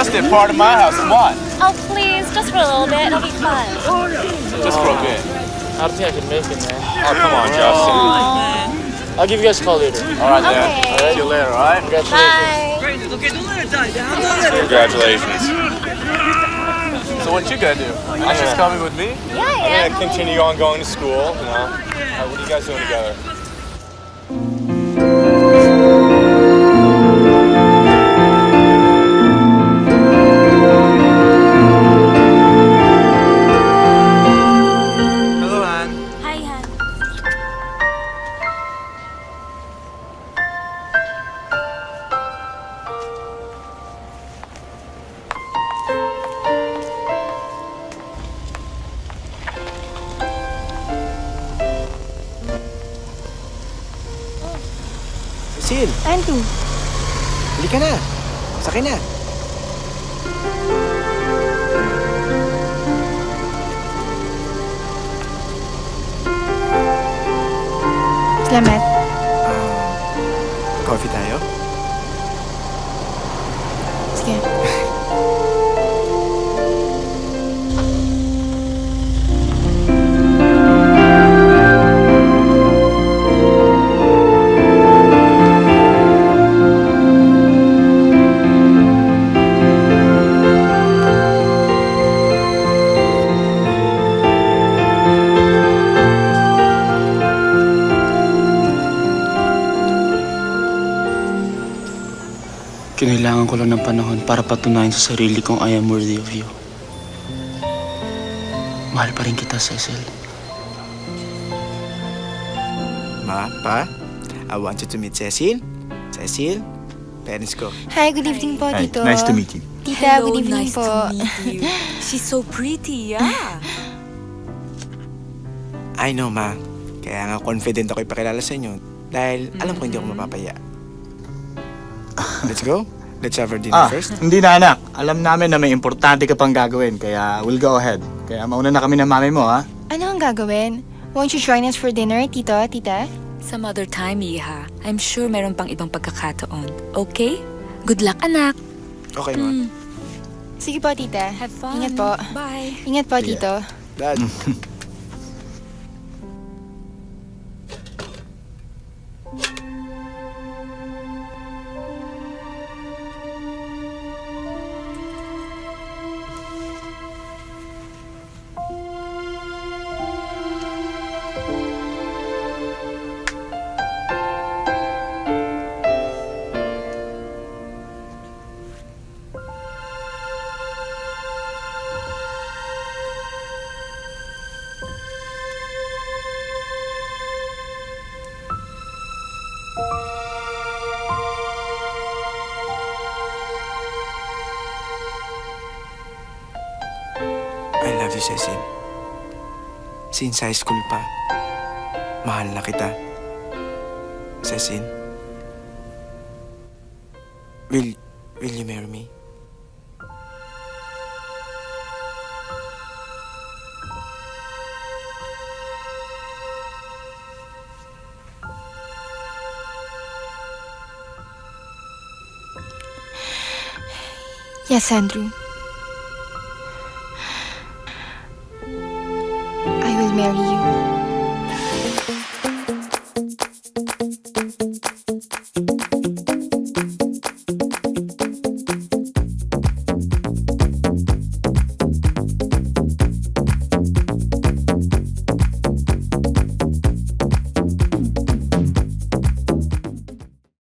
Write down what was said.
disgusted. Part of my house. Come on. Oh, please, just for a little bit. It'll be fun. Just for a bit. I don't think I can make it, man. Oh, come on, Justin. I'll give you guys a call later. All right, then. Okay. See you later, all right? Congratulations. Bye. Congratulations. So what you gonna do? Ashley's coming with me? Yeah, I'm yeah. gonna continue on going to school, you know. What are you guys doing together? Hello, Anne. Hi, Han. Sil, Andrew. huli ka na. Sakay na. Salamat. Coffee tayo? Sige. Kinailangan ko lang ng panahon para patunayan sa sarili kong I am worthy of you. Mahal pa rin kita, Cecil. Ma, Pa, I want you to meet Cecil. Cecil, parents ko. Hi, good evening po, Hi, Tito. nice to meet you. Tita, good evening nice po. to meet you. She's so pretty, yeah. I know, Ma. Kaya nga confident ako ipakilala sa inyo. Dahil alam ko hindi ako mapapaya. Let's go. Let's have our dinner first. Hindi na anak. Alam namin na may importante ka pang gagawin, kaya we'll go ahead. Kaya mauna na kami ng mami mo, ha? Ano ang gagawin? Won't you join us for dinner, Tito, Tita? Some other time, Iha. I'm sure meron pang ibang pagkakataon. Okay? Good luck, anak. Okay, Ma. Sige po, Tita. Have fun. Ingat po. Bye. Ingat po, Sige. Tito. Dad. I love you, Cecil. Since high school pa, mahal na kita. Cecil, will you marry me? Yes, Andrew. I will marry you.